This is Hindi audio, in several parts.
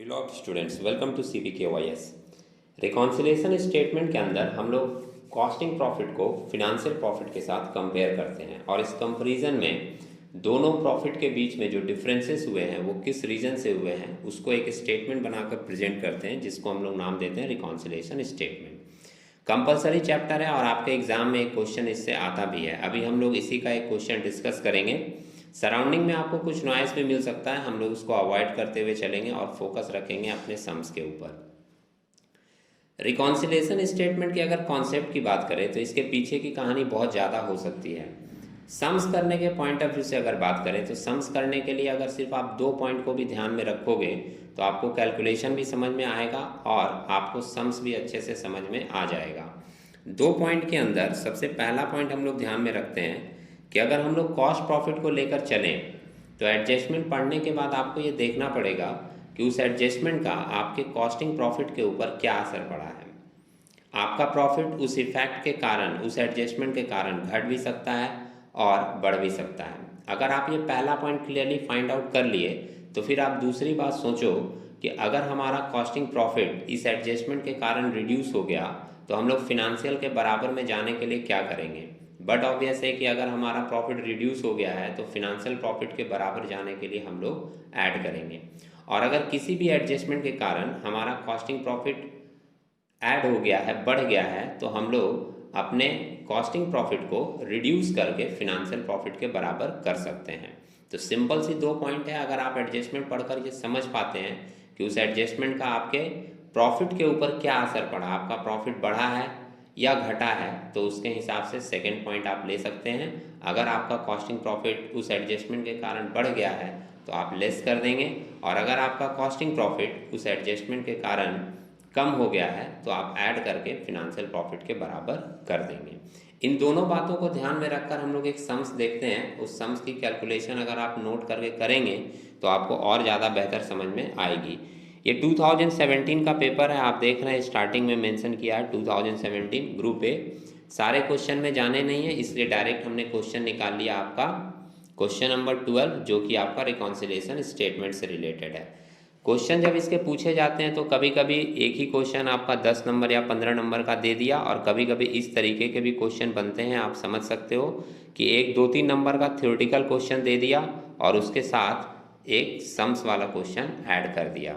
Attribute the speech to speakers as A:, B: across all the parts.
A: बिलॉव्ड students, welcome to CPKYS। Reconciliation statement के अंदर हम लोग कॉस्टिंग प्रॉफिट को फिनेंशियल प्रॉफिट के साथ कंपेयर करते हैं और इस कंपैरिजन में दोनों प्रॉफिट के बीच में जो डिफरेंसेस हुए हैं वो किस रीजन से हुए हैं उसको एक स्टेटमेंट बनाकर प्रेजेंट करते हैं, जिसको हम लोग नाम देते हैं रिकॉन्सिलेशन स्टेटमेंट। कंपलसरी चैप्टर है और आपके एग्जाम में एक क्वेश्चन इससे आता भी है। अभी हम लोग इसी का एक क्वेश्चन डिस्कस करेंगे। सराउंडिंग में आपको कुछ नॉइस भी मिल सकता है, हम लोग उसको अवॉइड करते हुए चलेंगे और फोकस रखेंगे अपने सम्स के ऊपर। रिकॉन्सिलेशन स्टेटमेंट की अगर कॉन्सेप्ट की बात करें तो इसके पीछे की कहानी बहुत ज़्यादा हो सकती है। सम्स करने के पॉइंट ऑफ व्यू से अगर बात करें तो सम्स करने के लिए अगर सिर्फ आप दो पॉइंट को भी ध्यान में रखोगे तो आपको कैलकुलेशन भी समझ में आएगा और आपको सम्स भी अच्छे से समझ में आ जाएगा। दो पॉइंट के अंदर सबसे पहला पॉइंट हम लोग ध्यान में रखते हैं कि अगर हम लोग कॉस्ट प्रॉफिट को लेकर चलें तो एडजस्टमेंट पढ़ने के बाद आपको ये देखना पड़ेगा कि उस एडजस्टमेंट का आपके कॉस्टिंग प्रॉफिट के ऊपर क्या असर पड़ा है। आपका प्रॉफिट उस इफेक्ट के कारण, उस एडजस्टमेंट के कारण घट भी सकता है और बढ़ भी सकता है। अगर आप ये पहला पॉइंट क्लियरली फाइंड आउट कर लिए तो फिर आप दूसरी बात सोचो कि अगर हमारा कॉस्टिंग प्रॉफिट इस एडजस्टमेंट के कारण रिड्यूस हो गया तो हम लोग फिनेंशियल के बराबर में जाने के लिए क्या करेंगे। बट ऑब्वियस है कि अगर हमारा प्रॉफिट रिड्यूस हो गया है तो फिनेंशियल प्रॉफिट के बराबर जाने के लिए हम लोग ऐड करेंगे। और अगर किसी भी एडजस्टमेंट के कारण हमारा कॉस्टिंग प्रॉफिट ऐड हो गया है, बढ़ गया है, तो हम लोग अपने कॉस्टिंग प्रॉफिट को रिड्यूस करके फिनेंशियल प्रॉफिट के बराबर कर सकते हैं। तो सिंपल सी दो पॉइंट है। अगर आप एडजस्टमेंट पढ़कर ये समझ पाते हैं कि उस एडजस्टमेंट का आपके प्रॉफिट के ऊपर क्या असर पड़ा, आपका प्रॉफिट बढ़ा है या घटा है, तो उसके हिसाब से सेकेंड पॉइंट आप ले सकते हैं। अगर आपका कॉस्टिंग प्रॉफिट उस एडजस्टमेंट के कारण बढ़ गया है तो आप लेस कर देंगे, और अगर आपका कॉस्टिंग प्रॉफिट उस एडजस्टमेंट के कारण कम हो गया है तो आप ऐड करके फिनेंशियल प्रॉफिट के बराबर कर देंगे। इन दोनों बातों को ध्यान में रखकर हम लोग एक सम्स देखते हैं। उस सम्स की कैलकुलेशन अगर आप नोट करके करेंगे तो आपको और ज़्यादा बेहतर समझ में आएगी। ये 2017 का पेपर है, आप देख रहे हैं स्टार्टिंग में मेंशन किया है 2017 ग्रुप ए। सारे क्वेश्चन में जाने नहीं है इसलिए डायरेक्ट हमने क्वेश्चन निकाल लिया आपका क्वेश्चन नंबर 12, जो कि आपका रिकॉन्सिलेशन स्टेटमेंट से रिलेटेड है। क्वेश्चन जब इसके पूछे जाते हैं तो कभी कभी एक ही क्वेश्चन आपका 10 नंबर या 15 नंबर का दे दिया, और कभी कभी इस तरीके के भी क्वेश्चन बनते हैं। आप समझ सकते हो कि एक 2-3 नंबर का थ्योरेटिकल क्वेश्चन दे दिया और उसके साथ एक सम्स वाला क्वेश्चन ऐड कर दिया।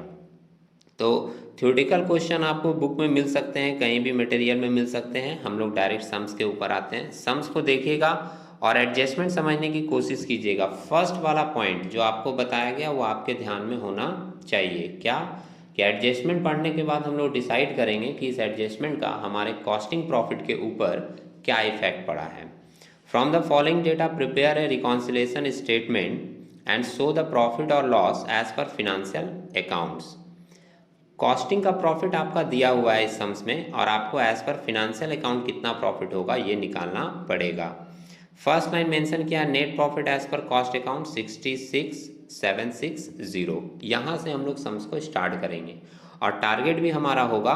A: तो थ्योरेटिकल क्वेश्चन आपको बुक में मिल सकते हैं, कहीं भी मटेरियल में मिल सकते हैं। हम लोग डायरेक्ट सम्स के ऊपर आते हैं। सम्स को देखिएगा और एडजस्टमेंट समझने की कोशिश कीजिएगा। फर्स्ट वाला पॉइंट जो आपको बताया गया वो आपके ध्यान में होना चाहिए। क्या कि एडजस्टमेंट पढ़ने के बाद हम लोग डिसाइड करेंगे कि इस एडजस्टमेंट का हमारे कॉस्टिंग प्रॉफिट के ऊपर क्या इफेक्ट पड़ा है। From the following data prepare a reconciliation statement and show the profit और loss as per financial accounts. Costing का प्रॉफिट आपका दिया हुआ है इस सम्स में, और आपको एज पर फिनेंशियल अकाउंट कितना प्रॉफिट होगा ये निकालना पड़ेगा। फर्स्ट लाइन मेंशन किया net profit as per cost account 66,760। यहाँ से हम लोग सम्स को स्टार्ट करेंगे और टारगेट भी हमारा होगा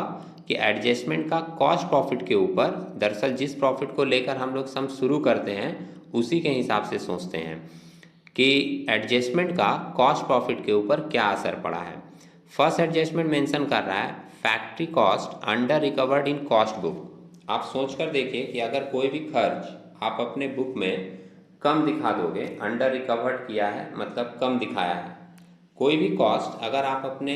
A: कि एडजस्टमेंट का कॉस्ट प्रॉफिट के ऊपर, दरअसल जिस प्रॉफिट को लेकर हम लोग सम्स शुरू करते हैं उसी के हिसाब से सोचते हैं कि एडजस्टमेंट का कॉस्ट प्रॉफिट के ऊपर क्या असर पड़ा है। फर्स्ट एडजस्टमेंट मेंशन कर रहा है factory cost under recovered in cost book. आप सोच कर देखिए कि अगर कोई भी खर्च आप अपने बुक में कम दिखा दोगे, अंडर रिकवर्ड किया है मतलब कम दिखाया है, कोई भी कॉस्ट अगर आप अपने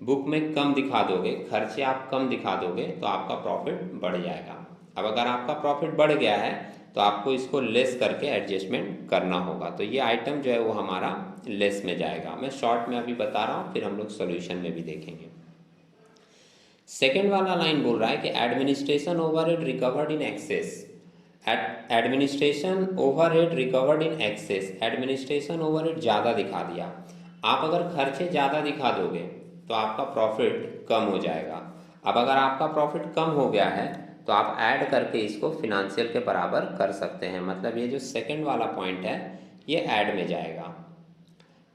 A: बुक में कम दिखा दोगे, खर्चे आप कम दिखा दोगे तो आपका प्रॉफिट बढ़ जाएगा। अब अगर आपका प्रॉफिट बढ़ गया है तो आपको इसको लेस करके एडजस्टमेंट करना होगा। तो ये आइटम जो है वो हमारा लेस में जाएगा। मैं शॉर्ट में अभी बता रहा हूँ, फिर हम लोग सॉल्यूशन में भी देखेंगे। सेकेंड वाला लाइन बोल रहा है कि administration overhead recovered in excess. Administration overhead recovered in excess, administration overhead ज़्यादा दिखा दिया। आप अगर खर्चे ज़्यादा दिखा दोगे तो आपका प्रॉफिट कम हो जाएगा। अब अगर आपका प्रॉफिट कम हो गया है तो आप ऐड करके इसको फिनेंशियल के बराबर कर सकते हैं। मतलब ये जो सेकंड वाला पॉइंट है ये ऐड में जाएगा।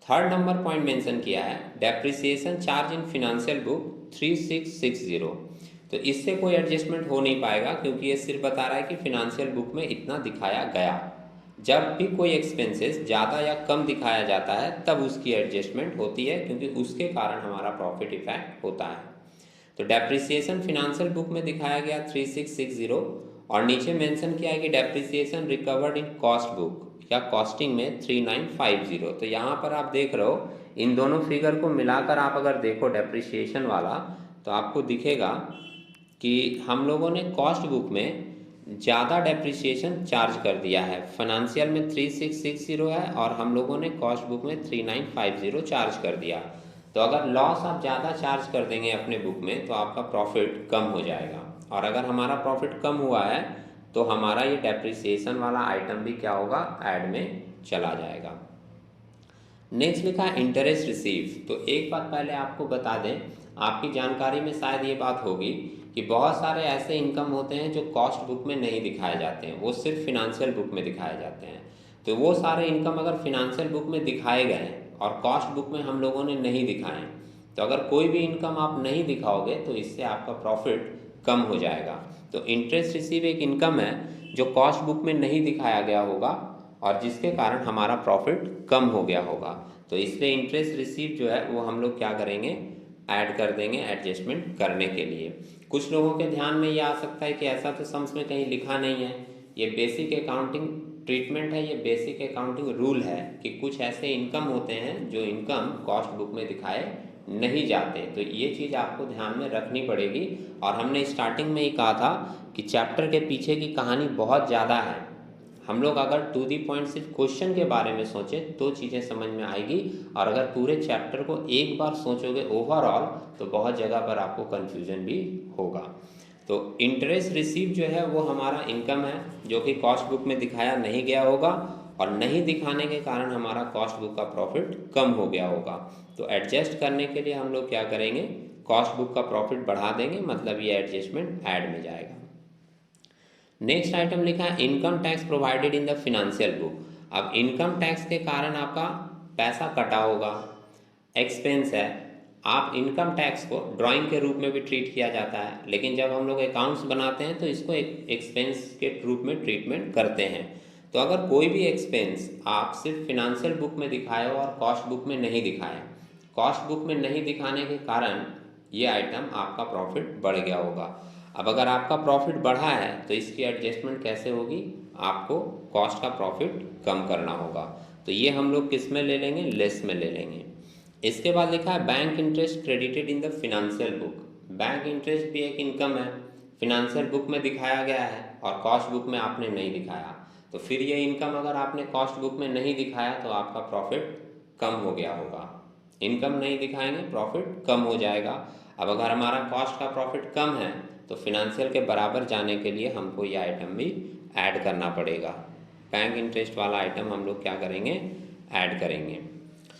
A: थर्ड नंबर पॉइंट मेंशन किया है depreciation charge in financial book 3660। तो इससे कोई एडजस्टमेंट हो नहीं पाएगा क्योंकि ये सिर्फ बता रहा है कि फिनेंशियल बुक में इतना दिखाया गया। जब भी कोई एक्सपेंसेस ज़्यादा या कम दिखाया जाता है तब उसकी एडजस्टमेंट होती है, क्योंकि उसके कारण हमारा प्रॉफिट इफेक्ट होता है। तो डेप्रिसिएशन फिनेंशियल बुक में दिखाया गया 3660, और नीचे मेंशन किया है कि depreciation recovered in cost book या कॉस्टिंग में 3950। तो यहाँ पर आप देख रहे हो इन दोनों फिगर को मिलाकर आप अगर देखो डेप्रिसिएशन वाला, तो आपको दिखेगा कि हम लोगों ने कॉस्ट बुक में ज़्यादा डेप्रिसिएशन चार्ज कर दिया है। फाइनेंशियल में 3660 है और हम लोगों ने कॉस्ट बुक में 3950 चार्ज कर दिया। तो अगर लॉस आप ज़्यादा चार्ज कर देंगे अपने बुक में तो आपका प्रॉफिट कम हो जाएगा, और अगर हमारा प्रॉफिट कम हुआ है तो हमारा ये डेप्रिसिएशन वाला आइटम भी क्या होगा, ऐड में चला जाएगा। नेक्स्ट लिखा है इंटरेस्ट रिसीव। तो एक बात पहले आपको बता दें, आपकी जानकारी में शायद ये बात होगी कि बहुत सारे ऐसे इनकम होते हैं जो कॉस्ट बुक में नहीं दिखाए जाते हैं, वो सिर्फ फिनेंशियल बुक में दिखाए जाते हैं। तो वो सारे इनकम अगर फिनेंशियल बुक में दिखाए गए और कॉस्ट बुक में हम लोगों ने नहीं दिखाए, तो अगर कोई भी इनकम आप नहीं दिखाओगे तो इससे आपका प्रॉफिट कम हो जाएगा। तो इंटरेस्ट रिसीव एक इनकम है जो कॉस्ट बुक में नहीं दिखाया गया होगा और जिसके कारण हमारा प्रॉफिट कम हो गया होगा। तो इसलिए इंटरेस्ट रिसीव जो है वो हम लोग क्या करेंगे, ऐड कर देंगे एडजस्टमेंट करने के लिए। कुछ लोगों के ध्यान में ये आ सकता है कि ऐसा तो सम्स में कहीं लिखा नहीं है, ये बेसिक अकाउंटिंग ट्रीटमेंट है, ये बेसिक अकाउंटिंग रूल है कि कुछ ऐसे इनकम होते हैं जो इनकम कॉस्ट बुक में दिखाए नहीं जाते। तो ये चीज़ आपको ध्यान में रखनी पड़ेगी। और हमने स्टार्टिंग में ही कहा था कि चैप्टर के पीछे की कहानी बहुत ज़्यादा है। हम लोग अगर टू दी पॉइंट सिर्फ क्वेश्चन के बारे में सोचें तो चीज़ें समझ में आएगी, और अगर पूरे चैप्टर को एक बार सोचोगे ओवरऑल तो बहुत जगह पर आपको कन्फ्यूजन भी होगा। तो इंटरेस्ट रिसीव जो है वो हमारा इनकम है जो कि कॉस्ट बुक में दिखाया नहीं गया होगा, और नहीं दिखाने के कारण हमारा कॉस्ट बुक का प्रॉफिट कम हो गया होगा। तो एडजस्ट करने के लिए हम लोग क्या करेंगे, कॉस्ट बुक का प्रॉफिट बढ़ा देंगे, मतलब ये एडजस्टमेंट ऐड में जाएगा। नेक्स्ट आइटम लिखा है income tax provided in the financial book. अब इनकम टैक्स के कारण आपका पैसा कटा होगा, एक्सपेंस है। आप इनकम टैक्स को ड्राइंग के रूप में भी ट्रीट किया जाता है, लेकिन जब हम लोग अकाउंट्स बनाते हैं तो इसको एक एक्सपेंस के रूप में ट्रीटमेंट करते हैं। तो अगर कोई भी एक्सपेंस आप सिर्फ फिनेंशियल बुक में दिखाए हो और कॉस्ट बुक में नहीं दिखाए, कॉस्ट बुक में नहीं दिखाने के कारण ये आइटम आपका प्रॉफिट बढ़ गया होगा। अब अगर आपका प्रॉफिट बढ़ा है तो इसकी एडजस्टमेंट कैसे होगी, आपको कॉस्ट का प्रॉफिट कम करना होगा। तो ये हम लोग किस में ले लेंगे, लेस में ले लेंगे। इसके बाद लिखा है bank interest credited in the financial book. Bank interest भी एक इनकम है, फिनेंशियल बुक में दिखाया गया है और कॉस्ट बुक में आपने नहीं दिखाया। तो फिर ये इनकम अगर आपने कॉस्ट बुक में नहीं दिखाया तो आपका प्रॉफिट कम हो गया होगा। इनकम नहीं दिखाएंगे, प्रॉफिट कम हो जाएगा। अब अगर हमारा कॉस्ट का प्रॉफिट कम है तो फिनेंशियल के बराबर जाने के लिए हमको ये आइटम भी ऐड करना पड़ेगा। बैंक इंटरेस्ट वाला आइटम हम लोग क्या करेंगे, ऐड करेंगे।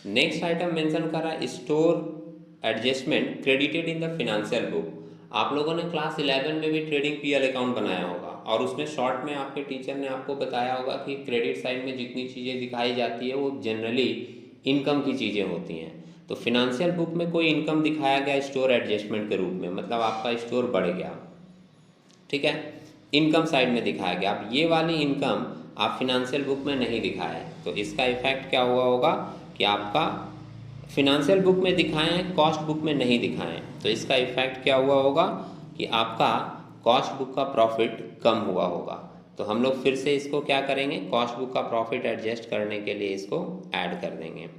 A: नेक्स्ट आइटम मेंशन कर रहा है store adjustment credited in the financial book. आप लोगों ने क्लास 11 में भी ट्रेडिंग पीएल अकाउंट बनाया होगा और उसमें शॉर्ट में आपके टीचर ने आपको बताया होगा कि क्रेडिट साइड में जितनी चीज़ें दिखाई जाती है वो जनरली इनकम की चीज़ें होती हैं। तो फिनेंशियल बुक में कोई इनकम दिखाया गया स्टोर एडजस्टमेंट के रूप में, मतलब आपका स्टोर बढ़ गया, ठीक है, इनकम साइड में दिखाया गया। अब ये वाली इनकम आप फिनेंशियल बुक में नहीं दिखाए तो इसका इफेक्ट क्या हुआ होगा कि आपका फिनेंशियल बुक में दिखाएं, कॉस्ट बुक में नहीं दिखाएं, तो इसका इफेक्ट क्या हुआ होगा कि आपका कॉस्ट बुक का प्रॉफिट कम हुआ होगा। तो हम लोग फिर से इसको क्या करेंगे, कॉस्ट बुक का प्रॉफिट एडजस्ट करने के लिए इसको ऐड कर देंगे।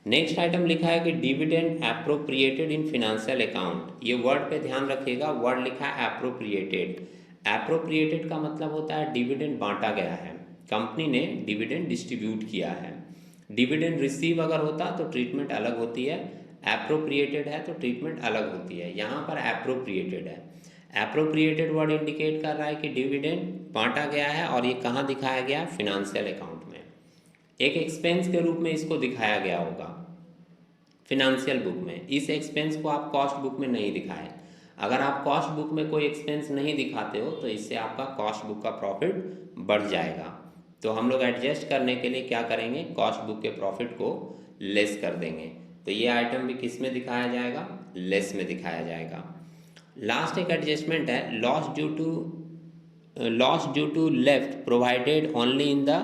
A: नेक्स्ट आइटम लिखा है कि डिविडेंड एप्रोप्रिएटेड इन फिनेंशियल अकाउंट। ये वर्ड पे ध्यान रखिएगा, वर्ड लिखा है एप्रोप्रिएटेड। एप्रोप्रिएटेड का मतलब होता है डिविडेंड बांटा गया है, कंपनी ने डिविडेंड डिस्ट्रीब्यूट किया है। डिविडेंड रिसीव अगर होता तो ट्रीटमेंट अलग होती है, एप्रोप्रिएटेड है तो ट्रीटमेंट अलग होती है। यहाँ पर एप्रोप्रिएटेड है। एप्रोप्रिएटेड वर्ड इंडिकेट कर रहा है कि डिविडेंड बांटा गया है और ये कहाँ दिखाया गया है, फिनेंशियल अकाउंट में। एक एक्सपेंस के रूप में इसको दिखाया गया होगा फिनेंशियल बुक में। इस एक्सपेंस को आप कॉस्ट बुक में नहीं दिखाए। अगर आप कॉस्ट बुक में कोई एक्सपेंस नहीं दिखाते हो तो इससे आपका कॉस्ट बुक का प्रॉफिट बढ़ जाएगा। तो हम लोग एडजस्ट करने के लिए क्या करेंगे, कॉस्ट बुक के प्रॉफिट को लेस कर देंगे। तो ये आइटम भी किस में दिखाया जाएगा, लेस में दिखाया जाएगा। लास्ट एक एडजस्टमेंट है loss due to left provided only in the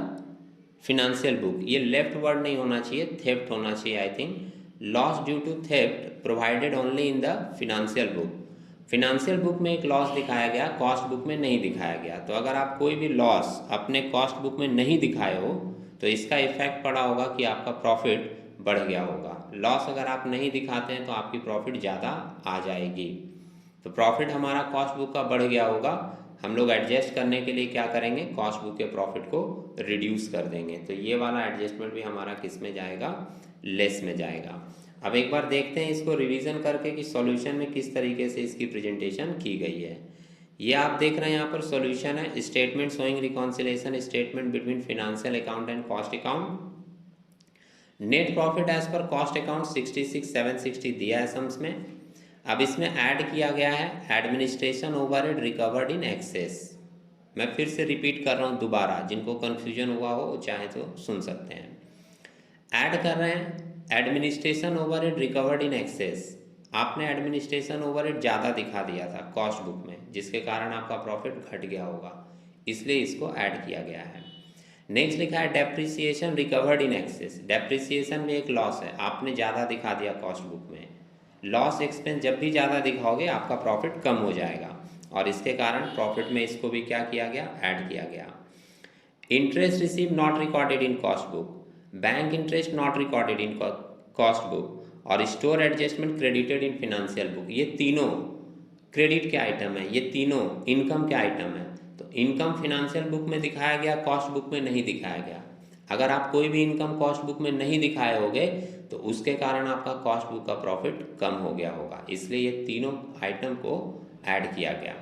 A: financial book, ये लेफ्ट वर्ड नहीं होना चाहिए, थेफ्ट होना चाहिए I think. Loss due to theft provided only in the financial book. Financial book में एक लॉस दिखाया गया, कॉस्ट बुक में नहीं दिखाया गया। तो अगर आप कोई भी लॉस अपने कॉस्ट बुक में नहीं दिखाए हो तो इसका इफेक्ट पड़ा होगा कि आपका प्रॉफिट बढ़ गया होगा। लॉस अगर आप नहीं दिखाते हैं तो आपकी प्रॉफिट ज़्यादा आ जाएगी। तो प्रॉफिट हमारा कॉस्ट बुक का बढ़ गया होगा, हम लोग एडजस्ट करने के लिए क्या करेंगे, कॉस्ट बुक के प्रॉफिट को रिड्यूस कर देंगे। तो ये वाला एडजस्टमेंट भी हमारा किस में जाएगा, लेस में जाएगा। अब एक बार देखते हैं इसको रिवीजन करके कि सॉल्यूशन में किस तरीके से इसकी प्रेजेंटेशन की गई है। ये आप देख रहे हैं यहाँ पर सॉल्यूशन है, statement showing reconciliation statement between financial account and cost account. Net profit as per cost account 66,760 दिया है सम्स में। अब इसमें ऐड किया गया है administration overhead recovered in excess. मैं फिर से रिपीट कर रहा हूँ दोबारा, जिनको कन्फ्यूजन हुआ हो वो चाहे तो सुन सकते हैं। ऐड कर रहे हैं administration overhead recovered in excess. आपने एडमिनिस्ट्रेशन ओवरहेड ज़्यादा दिखा दिया था कॉस्ट बुक में, जिसके कारण आपका प्रॉफिट घट गया होगा, इसलिए इसको ऐड किया गया है। नेक्स्ट लिखा है depreciation recovered in excess. Depreciation में एक लॉस है, आपने ज़्यादा दिखा दिया कॉस्ट बुक में। लॉस एक्सपेंस जब भी ज़्यादा दिखाओगे आपका प्रॉफिट कम हो जाएगा, और इसके कारण प्रॉफिट में इसको भी क्या किया गया, ऐड किया गया। Interest receive not recorded in cost book, bank interest not recorded in cost book, और store adjustment credited in financial book. ये तीनों क्रेडिट के आइटम है, ये तीनों इनकम के आइटम है। तो इनकम फिनेंशियल बुक में दिखाया गया, कॉस्ट बुक में नहीं दिखाया गया। अगर आप कोई भी इनकम कॉस्ट बुक में नहीं दिखाए होगे तो उसके कारण आपका कॉस्ट बुक का प्रॉफिट कम हो गया होगा, इसलिए ये तीनों आइटम को ऐड किया गया।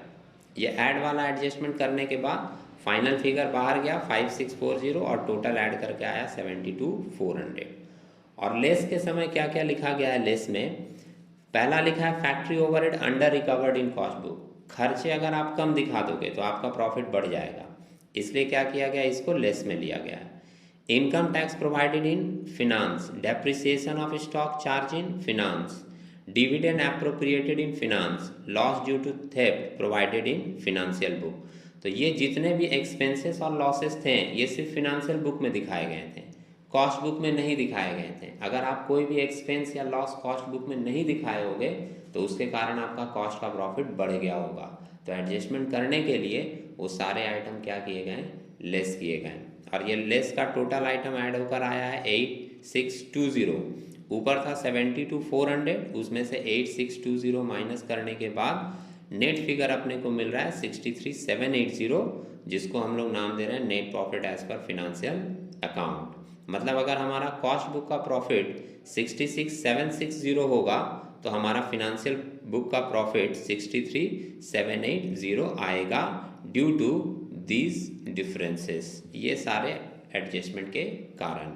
A: ये ऐड वाला एडजस्टमेंट करने के बाद फाइनल फिगर बाहर गया 5640, और टोटल ऐड करके आया 72,400। और लेस के समय क्या क्या लिखा गया है लेस में, पहला लिखा है factory overhead under recovered in cost book. खर्चे अगर आप कम दिखा दोगे तो आपका प्रॉफिट बढ़ जाएगा, इसलिए क्या किया गया, इसको लेस में लिया गया है। Income tax provided in finance, depreciation of stock charge in finance, dividend appropriated in finance, loss due to theft provided in financial book. तो ये जितने भी एक्सपेंसेस और लॉसेस थे ये सिर्फ फिनेंशियल बुक में दिखाए गए थे, कॉस्ट बुक में नहीं दिखाए गए थे। अगर आप कोई भी एक्सपेंस या लॉस कॉस्ट बुक में नहीं दिखाए होगे तो उसके कारण आपका कॉस्ट का प्रॉफिट बढ़ गया होगा। तो एडजस्टमेंट करने के लिए वो सारे आइटम क्या किए गए, लेस किए गए। और ये लेस का टोटल आइटम ऐड होकर आया है 8620। ऊपर था 72,400, उसमें से 8620 माइनस करने के बाद नेट फिगर अपने को मिल रहा है 63,780, जिसको हम लोग नाम दे रहे हैं net profit as per financial account. मतलब अगर हमारा कॉस्ट बुक का प्रॉफिट 66,760 होगा तो हमारा फिनेंशियल बुक का प्रॉफिट 63,780 आएगा, ड्यू टू दीज डिफरेंसेस, ये सारे एडजस्टमेंट के कारण।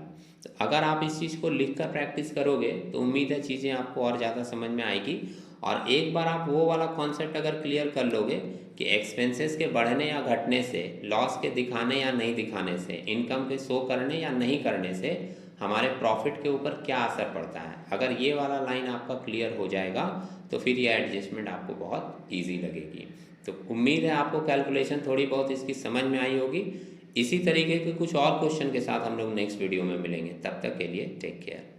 A: तो अगर आप इस चीज़ को लिख कर प्रैक्टिस करोगे तो उम्मीद है चीज़ें आपको और ज़्यादा समझ में आएगी। और एक बार आप वो वाला कॉन्सेप्ट अगर क्लियर कर लोगे कि एक्सपेंसेस के बढ़ने या घटने से, लॉस के दिखाने या नहीं दिखाने से, इनकम के शो करने या नहीं करने से हमारे प्रॉफिट के ऊपर क्या असर पड़ता है, अगर ये वाला लाइन आपका क्लियर हो जाएगा तो फिर ये एडजस्टमेंट आपको बहुत ईजी लगेगी। तो उम्मीद है आपको कैलकुलेशन थोड़ी बहुत इसकी समझ में आई होगी। इसी तरीके के कुछ और क्वेश्चन के साथ हम लोग नेक्स्ट वीडियो में मिलेंगे, तब तक के लिए टेक केयर।